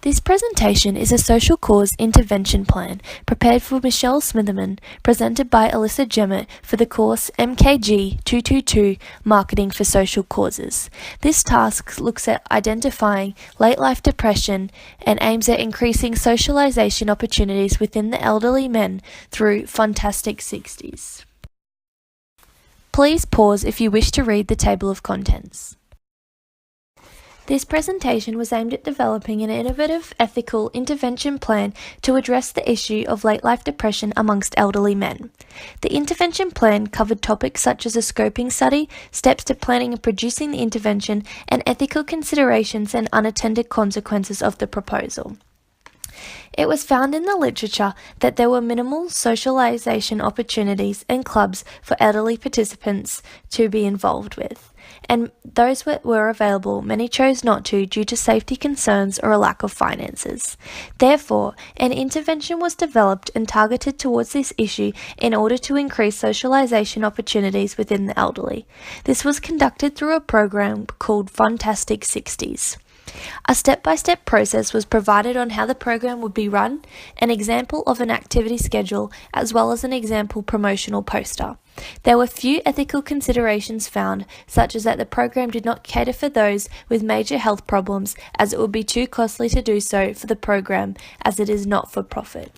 This presentation is a social cause intervention plan prepared for Michelle Smitherman, presented by Alyssa Jemmett for the course MKG222 Marketing for Social Causes. This task looks at identifying late life depression and aims at increasing socialization opportunities within the elderly men through Fantastic 60s. Please pause if you wish to read the table of contents. This presentation was aimed at developing an innovative, ethical intervention plan to address the issue of late life depression amongst elderly men. The intervention plan covered topics such as a scoping study, steps to planning and producing the intervention, and ethical considerations and unintended consequences of the proposal. It was found in the literature that there were minimal socialization opportunities and clubs for elderly participants to be involved with, and those that were available, many chose not to due to safety concerns or a lack of finances. Therefore, an intervention was developed and targeted towards this issue in order to increase socialization opportunities within the elderly. This was conducted through a program called Fantastic 60s. A step-by-step process was provided on how the program would be run, an example of an activity schedule, as well as an example promotional poster. There were few ethical considerations found, such as that the program did not cater for those with major health problems, as it would be too costly to do so for the program, as it is not for profit.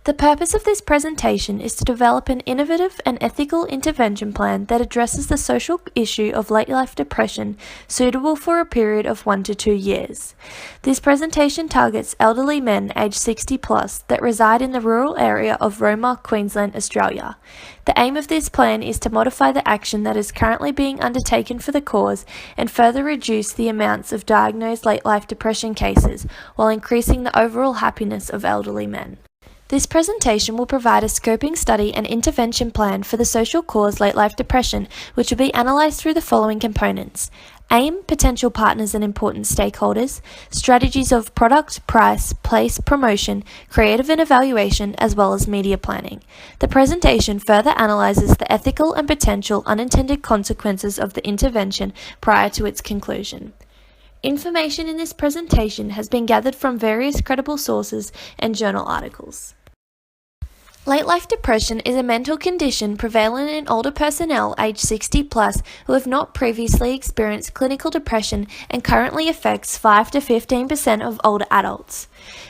The purpose of this presentation is to develop an innovative and ethical intervention plan that addresses the social issue of late life depression, suitable for a period of 1 to 2 years. This presentation targets elderly men aged 60 plus that reside in the rural area of Roma, Queensland, Australia. The aim of this plan is to modify the action that is currently being undertaken for the cause and further reduce the amounts of diagnosed late life depression cases while increasing the overall happiness of elderly men. This presentation will provide a scoping study and intervention plan for the social cause late life depression, which will be analysed through the following components: aim, potential partners and important stakeholders, strategies of product, price, place, promotion, creative and evaluation, as well as media planning. The presentation further analyses the ethical and potential unintended consequences of the intervention prior to its conclusion. Information in this presentation has been gathered from various credible sources and journal articles. Late life depression is a mental condition prevalent in older personnel aged 60 plus who have not previously experienced clinical depression and currently affects 5 to 15% of older adults.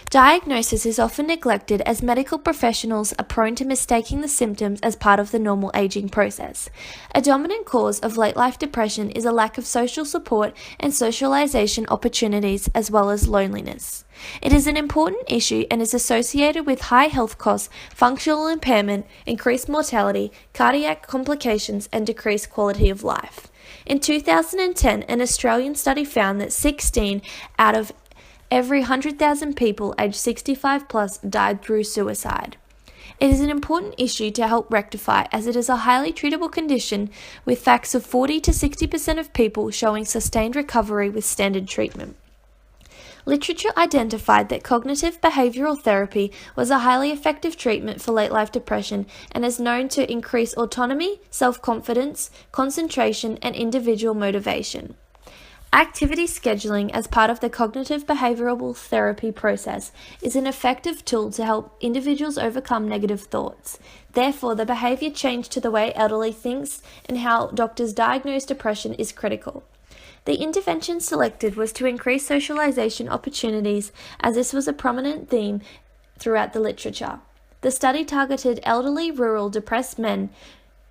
Diagnosis is often neglected as medical professionals are prone to mistaking the symptoms as part of the normal aging process. A dominant cause of late life depression is a lack of social support and socialization opportunities, as well as loneliness. It is an important issue and is associated with high health costs, functional impairment, increased mortality, cardiac complications, and decreased quality of life. In 2010, an Australian study found that 16 out of every 100,000 people aged 65 plus died through suicide. It is an important issue to help rectify, as it is a highly treatable condition with facts of 40 to 60% of people showing sustained recovery with standard treatment. Literature identified that cognitive behavioral therapy was a highly effective treatment for late life depression and is known to increase autonomy, self-confidence, concentration, and individual motivation. Activity scheduling as part of the cognitive behavioral therapy process is an effective tool to help individuals overcome negative thoughts. Therefore, the behavior change to the way elderly thinks and how doctors diagnose depression is critical. The intervention selected was to increase socialization opportunities, as this was a prominent theme throughout the literature. The study targeted elderly, rural, depressed men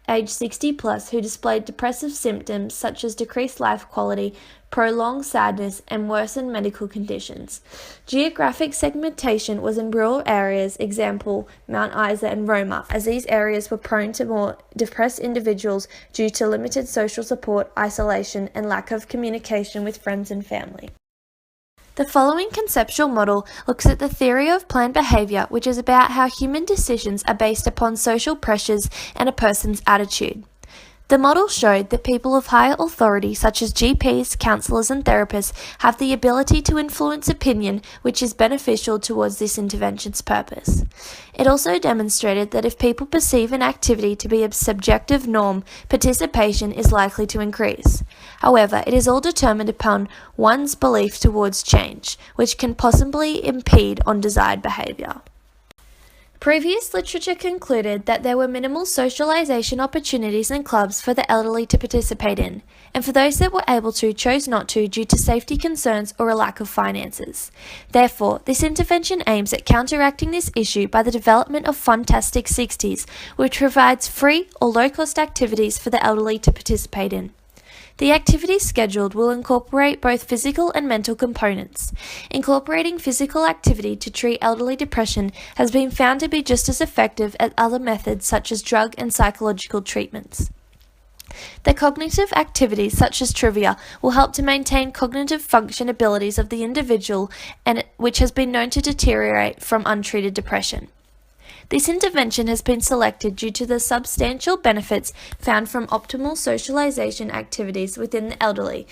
aged 60 plus who displayed depressive symptoms such as decreased life quality, prolonged sadness, and worsened medical conditions. Geographic segmentation was in rural areas, example Mount Isa and Roma, as these areas were prone to more depressed individuals due to limited social support, isolation, and lack of communication with friends and family. The following conceptual model looks at the theory of planned behavior, which is about how human decisions are based upon social pressures and a person's attitude. The model showed that people of higher authority, such as GPs, counsellors, and therapists, have the ability to influence opinion, which is beneficial towards this intervention's purpose. It also demonstrated that if people perceive an activity to be a subjective norm, participation is likely to increase. However, it is all determined upon one's belief towards change, which can possibly impede on desired behaviour. Previous literature concluded that there were minimal socialization opportunities in clubs for the elderly to participate in, and for those that were able to chose not to due to safety concerns or a lack of finances. Therefore, this intervention aims at counteracting this issue by the development of Fantastic 60s, which provides free or low-cost activities for the elderly to participate in. The activities scheduled will incorporate both physical and mental components. Incorporating physical activity to treat elderly depression has been found to be just as effective as other methods such as drug and psychological treatments. The cognitive activities such as trivia will help to maintain cognitive function abilities of the individual, and which has been known to deteriorate from untreated depression. This intervention has been selected due to the substantial benefits found from optimal socialization activities within the elderly,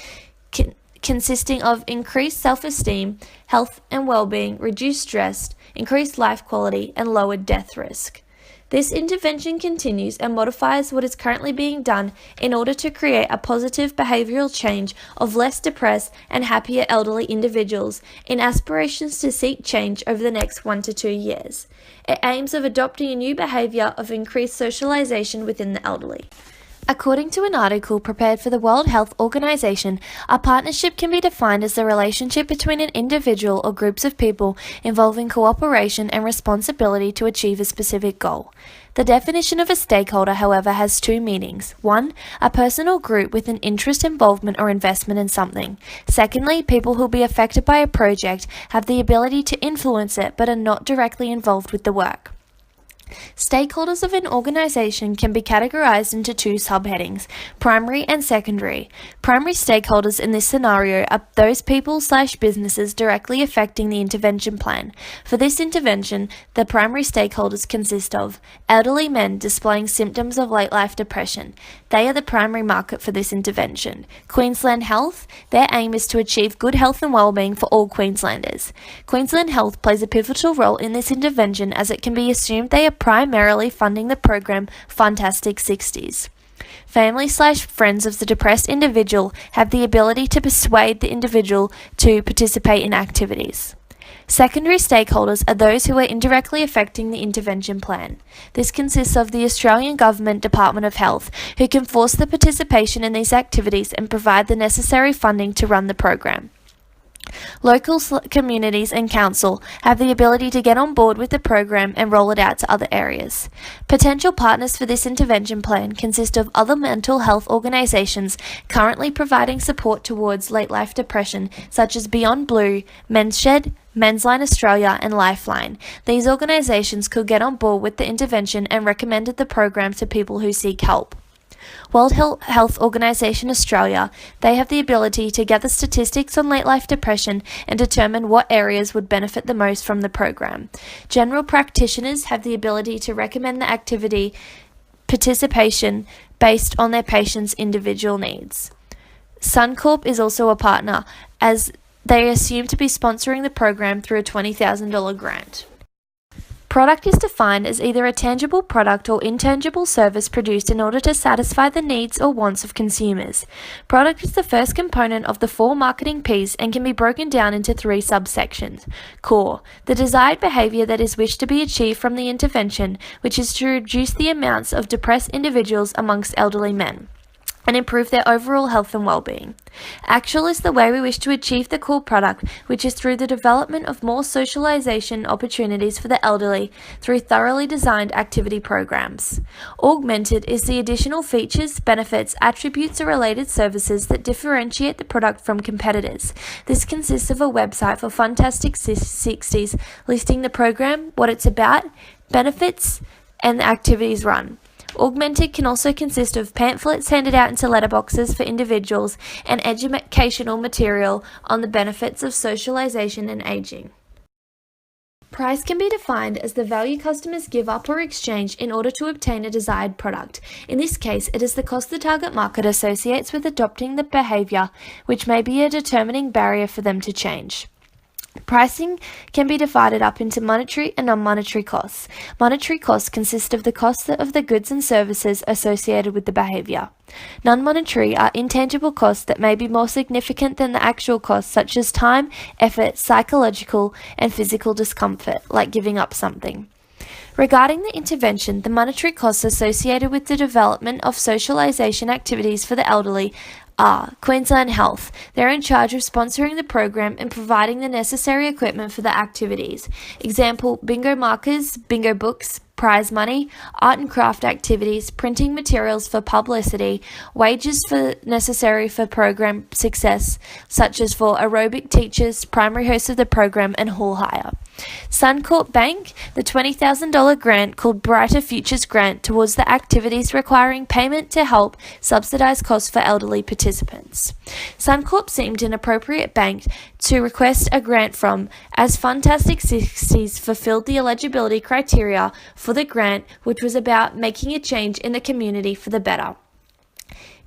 consisting of increased self-esteem, health and well-being, reduced stress, increased life quality, and lowered death risk. This intervention continues and modifies what is currently being done in order to create a positive behavioral change of less depressed and happier elderly individuals in aspirations to seek change over the next 1 to 2 years. It aims of adopting a new behavior of increased socialization within the elderly. According to an article prepared for the World Health Organization, a partnership can be defined as the relationship between an individual or groups of people involving cooperation and responsibility to achieve a specific goal. The definition of a stakeholder, however, has two meanings. One, a person or group with an interest, involvement, or investment in something. Secondly, people who will be affected by a project have the ability to influence it but are not directly involved with the work. Stakeholders of an organization can be categorized into two subheadings, primary and secondary. Primary stakeholders in this scenario are those people/businesses directly affecting the intervention plan. For this intervention, the primary stakeholders consist of elderly men displaying symptoms of late life depression. They are the primary market for this intervention. Queensland Health, their aim is to achieve good health and well-being for all Queenslanders. Queensland Health plays a pivotal role in this intervention as it can be assumed they are primarily funding the program Fantastic 60s. Family/friends of the depressed individual have the ability to persuade the individual to participate in activities. Secondary stakeholders are those who are indirectly affecting the intervention plan. This consists of the Australian Government Department of Health, who can force the participation in these activities and provide the necessary funding to run the program. Local communities and council have the ability to get on board with the program and roll it out to other areas. Potential partners for this intervention plan consist of other mental health organisations currently providing support towards late life depression, such as Beyond Blue, Men's Shed, Men's Line Australia, and Lifeline. These organisations could get on board with the intervention and recommended the program to people who seek help. World Health Organization Australia, they have the ability to gather statistics on late life depression and determine what areas would benefit the most from the program. General practitioners have the ability to recommend the activity participation based on their patients' individual needs. Suncorp is also a partner, as they are assumed to be sponsoring the program through a $20,000 grant. Product is defined as either a tangible product or intangible service produced in order to satisfy the needs or wants of consumers. Product is the first component of the 4 marketing P's and can be broken down into 3 subsections. Core, the desired behavior that is wished to be achieved from the intervention, which is to reduce the amounts of depressed individuals amongst elderly men and improve their overall health and well-being. Actual is the way we wish to achieve the core product, which is through the development of more socialization opportunities for the elderly through thoroughly designed activity programs. Augmented is the additional features, benefits, attributes, or related services that differentiate the product from competitors. This consists of a website for Fantastic 60s listing the program, what it's about, benefits, and the activities run. Augmented can also consist of pamphlets handed out into letterboxes for individuals and educational material on the benefits of socialization and aging. Price can be defined as the value customers give up or exchange in order to obtain a desired product. In this case, it is the cost the target market associates with adopting the behavior, which may be a determining barrier for them to change. Pricing can be divided up into monetary and non-monetary costs. Monetary costs consist of the cost of the goods and services associated with the behavior. Non-monetary are intangible costs that may be more significant than the actual costs, such as time, effort, psychological, and physical discomfort, like giving up something. Regarding the intervention, the monetary costs associated with the development of socialisation activities for the elderly are Queensland Health. They're in charge of sponsoring the program and providing the necessary equipment for the activities. Example, bingo markers, bingo books, prize money, art and craft activities, printing materials for publicity, wages necessary for program success, such as for aerobic teachers, primary hosts of the program, and hall hire. Suncorp Bank, the $20,000 grant called Brighter Futures Grant towards the activities requiring payment to help subsidise costs for elderly participants. Suncorp seemed an appropriate bank to request a grant from, as Fantastic 60s fulfilled the eligibility criteria for the grant, which was about making a change in the community for the better.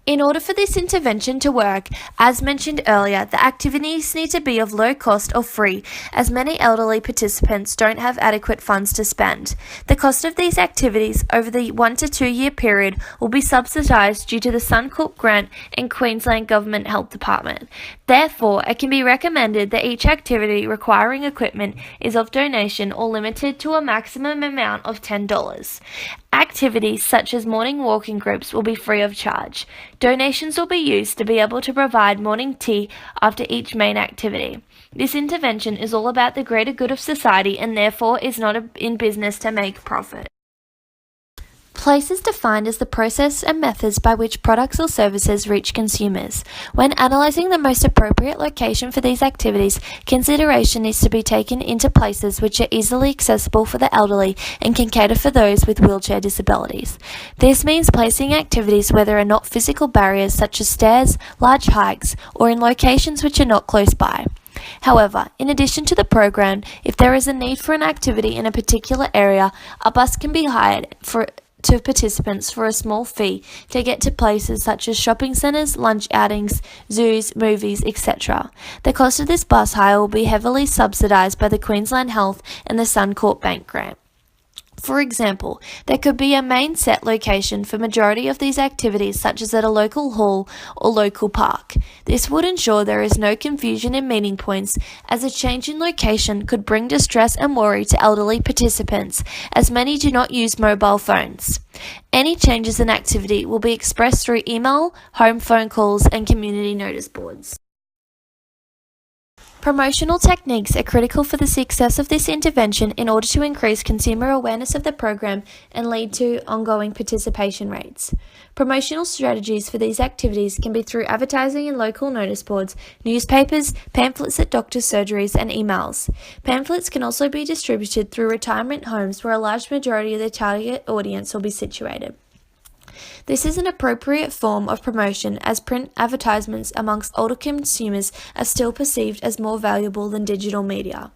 In order for this intervention to work, as mentioned earlier, the activities need to be of low cost or free, as many elderly participants don't have adequate funds to spend. The cost of these activities over the 1 to 2 year period will be subsidised due to the Suncorp grant and Queensland Government Health Department. Therefore, it can be recommended that each activity requiring equipment is of donation or limited to a maximum amount of $10. Activities such as morning walking groups will be free of charge. Donations will be used to be able to provide morning tea after each main activity. This intervention is all about the greater good of society and therefore is not in business to make profit. Place is defined as the process and methods by which products or services reach consumers. When analysing the most appropriate location for these activities, consideration needs to be taken into places which are easily accessible for the elderly and can cater for those with wheelchair disabilities. This means placing activities where there are not physical barriers such as stairs, large hikes, or in locations which are not close by. However, in addition to the program, if there is a need for an activity in a particular area, a bus can be hired to participants for a small fee to get to places such as shopping centres, lunch outings, zoos, movies, etc. The cost of this bus hire will be heavily subsidised by the Queensland Health and the Suncorp Bank grant. For example, there could be a main set location for majority of these activities, such as at a local hall or local park. This would ensure there is no confusion in meeting points, as a change in location could bring distress and worry to elderly participants, as many do not use mobile phones. Any changes in activity will be expressed through email, home phone calls, and community notice boards. Promotional techniques are critical for the success of this intervention in order to increase consumer awareness of the program and lead to ongoing participation rates. Promotional strategies for these activities can be through advertising in local notice boards, newspapers, pamphlets at doctors' surgeries, and emails. Pamphlets can also be distributed through retirement homes where a large majority of the target audience will be situated. This is an appropriate form of promotion, as print advertisements amongst older consumers are still perceived as more valuable than digital media.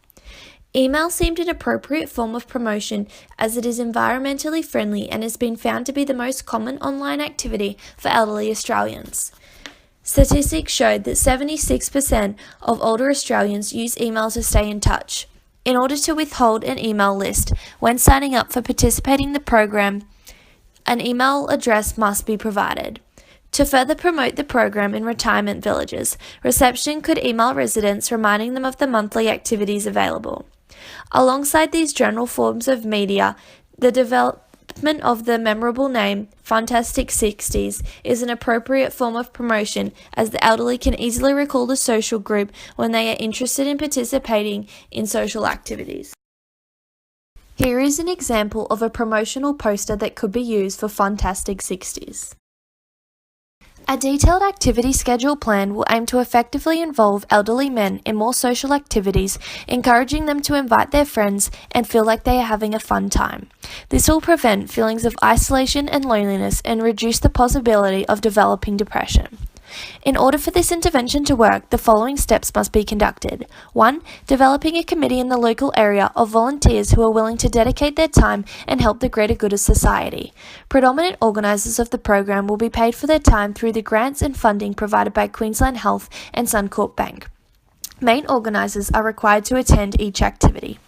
Email seemed an appropriate form of promotion, as it is environmentally friendly and has been found to be the most common online activity for elderly Australians. Statistics showed that 76% of older Australians use email to stay in touch. In order to withhold an email list when signing up for participating in the program, an email address must be provided. To further promote the program in retirement villages, reception could email residents reminding them of the monthly activities available. Alongside these general forms of media, the development of the memorable name, Fantastic 60s, is an appropriate form of promotion, as the elderly can easily recall the social group when they are interested in participating in social activities. Here is an example of a promotional poster that could be used for Fantastic 60s. A detailed activity schedule plan will aim to effectively involve elderly men in more social activities, encouraging them to invite their friends and feel like they are having a fun time. This will prevent feelings of isolation and loneliness and reduce the possibility of developing depression. In order for this intervention to work, the following steps must be conducted. 1. Developing a committee in the local area of volunteers who are willing to dedicate their time and help the greater good of society. Predominant organisers of the program will be paid for their time through the grants and funding provided by Queensland Health and Suncorp Bank. Main organisers are required to attend each activity.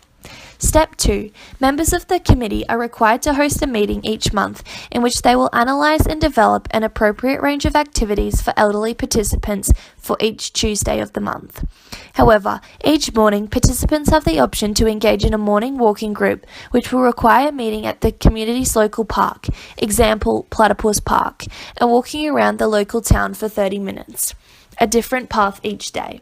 Step 2. Members of the committee are required to host a meeting each month in which they will analyse and develop an appropriate range of activities for elderly participants for each Tuesday of the month. However, each morning, participants have the option to engage in a morning walking group, which will require a meeting at the community's local park, example Platypus Park, and walking around the local town for 30 minutes, a different path each day.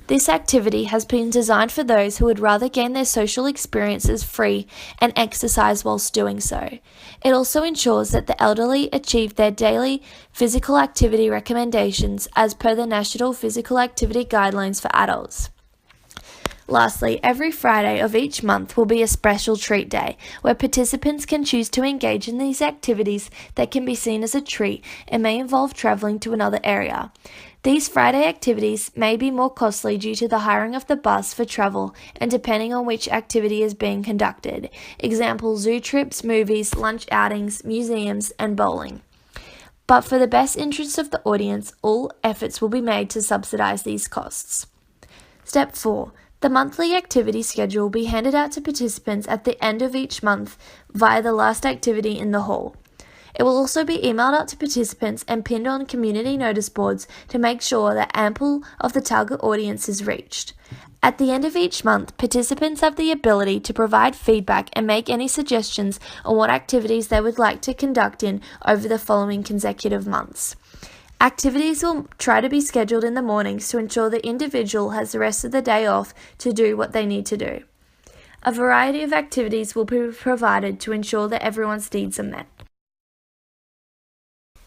This activity has been designed for those who would rather gain their social experiences free and exercise whilst doing so. It also ensures that the elderly achieve their daily physical activity recommendations as per the National Physical Activity Guidelines for adults. Lastly, every Friday of each month will be a special treat day where participants can choose to engage in these activities that can be seen as a treat and may involve travelling to another area. These Friday activities may be more costly due to the hiring of the bus for travel and depending on which activity is being conducted. Example, zoo trips, movies, lunch outings, museums, and bowling. But for the best interests of the audience, all efforts will be made to subsidise these costs. Step 4. The monthly activity schedule will be handed out to participants at the end of each month via the last activity in the hall. It will also be emailed out to participants and pinned on community notice boards to make sure that ample of the target audience is reached. At the end of each month, participants have the ability to provide feedback and make any suggestions on what activities they would like to conduct in over the following consecutive months. Activities will try to be scheduled in the mornings to ensure the individual has the rest of the day off to do what they need to do. A variety of activities will be provided to ensure that everyone's needs are met.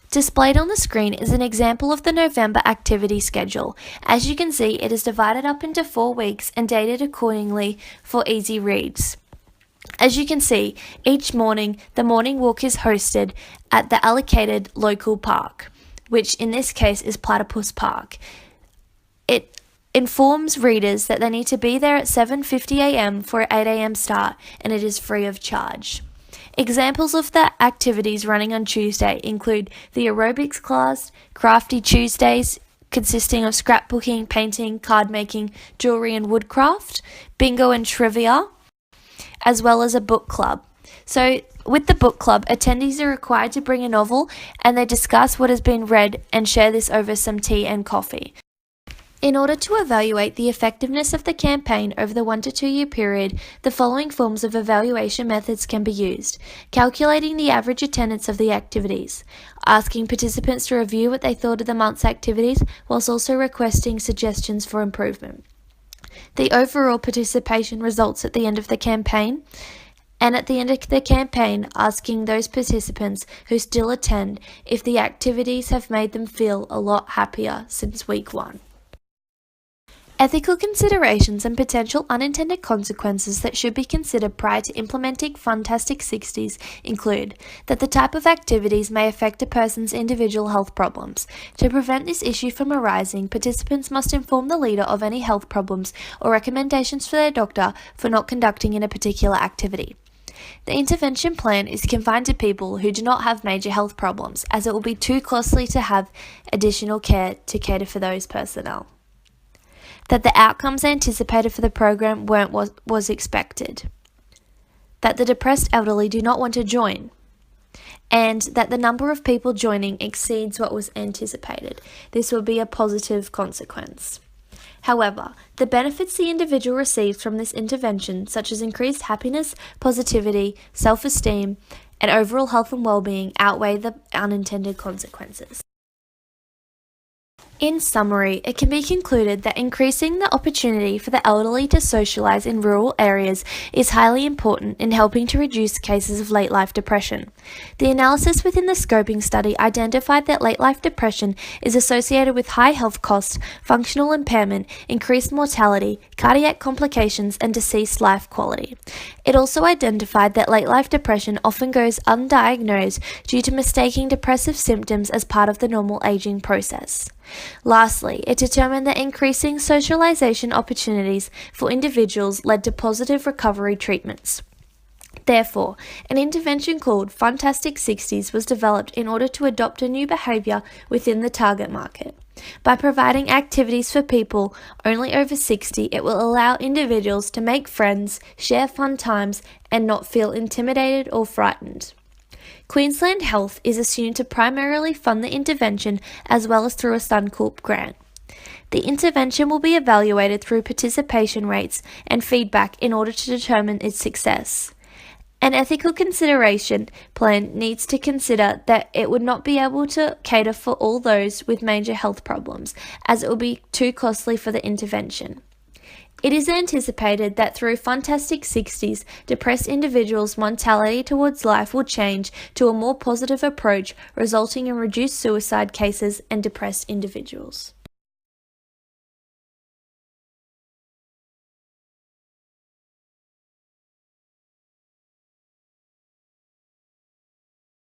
Displayed on the screen is an example of the November activity schedule. As you can see, it is divided up into 4 weeks and dated accordingly for easy reads. As you can see, each morning, the morning walk is hosted at the allocated local park, which in this case is Platypus Park. It informs readers that they need to be there at 7:50 a.m. for an 8 a.m. start, and it is free of charge. Examples of the activities running on Tuesday include the aerobics class, Crafty Tuesdays, consisting of scrapbooking, painting, card making, jewellery and woodcraft, bingo and trivia, as well as a book club. So with the book club, attendees are required to bring a novel and they discuss what has been read and share this over some tea and coffee. In order to evaluate the effectiveness of the campaign over the 1 to 2 year period, the following forms of evaluation methods can be used. Calculating the average attendance of the activities, asking participants to review what they thought of the month's activities, whilst also requesting suggestions for improvement. The overall participation results at the end of the campaign, and at the end of the campaign, asking those participants who still attend if the activities have made them feel a lot happier since week 1. Ethical considerations and potential unintended consequences that should be considered prior to implementing Fantastic 60s include that the type of activities may affect a person's individual health problems. To prevent this issue from arising, participants must inform the leader of any health problems or recommendations for their doctor for not conducting in a particular activity. The intervention plan is confined to people who do not have major health problems, as it will be too costly to have additional care to cater for those personnel. That the outcomes anticipated for the program weren't what was expected. That the depressed elderly do not want to join. And that the number of people joining exceeds what was anticipated. This will be a positive consequence. However, the benefits the individual receives from this intervention, such as increased happiness, positivity, self-esteem, and overall health and well-being, outweigh the unintended consequences. In summary, it can be concluded that increasing the opportunity for the elderly to socialise in rural areas is highly important in helping to reduce cases of late life depression. The analysis within the scoping study identified that late life depression is associated with high health costs, functional impairment, increased mortality, cardiac complications, and deceased life quality. It also identified that late life depression often goes undiagnosed due to mistaking depressive symptoms as part of the normal aging process. Lastly, it determined that increasing socialization opportunities for individuals led to positive recovery treatments. Therefore, an intervention called Fantastic 60s was developed in order to adopt a new behavior within the target market. By providing activities for people only over 60, it will allow individuals to make friends, share fun times, and not feel intimidated or frightened. Queensland Health is assumed to primarily fund the intervention as well as through a Suncorp grant. The intervention will be evaluated through participation rates and feedback in order to determine its success. An ethical consideration plan needs to consider that it would not be able to cater for all those with major health problems, as it will be too costly for the intervention. It is anticipated that through Fantastic 60s, depressed individuals' mentality towards life will change to a more positive approach, resulting in reduced suicide cases and depressed individuals.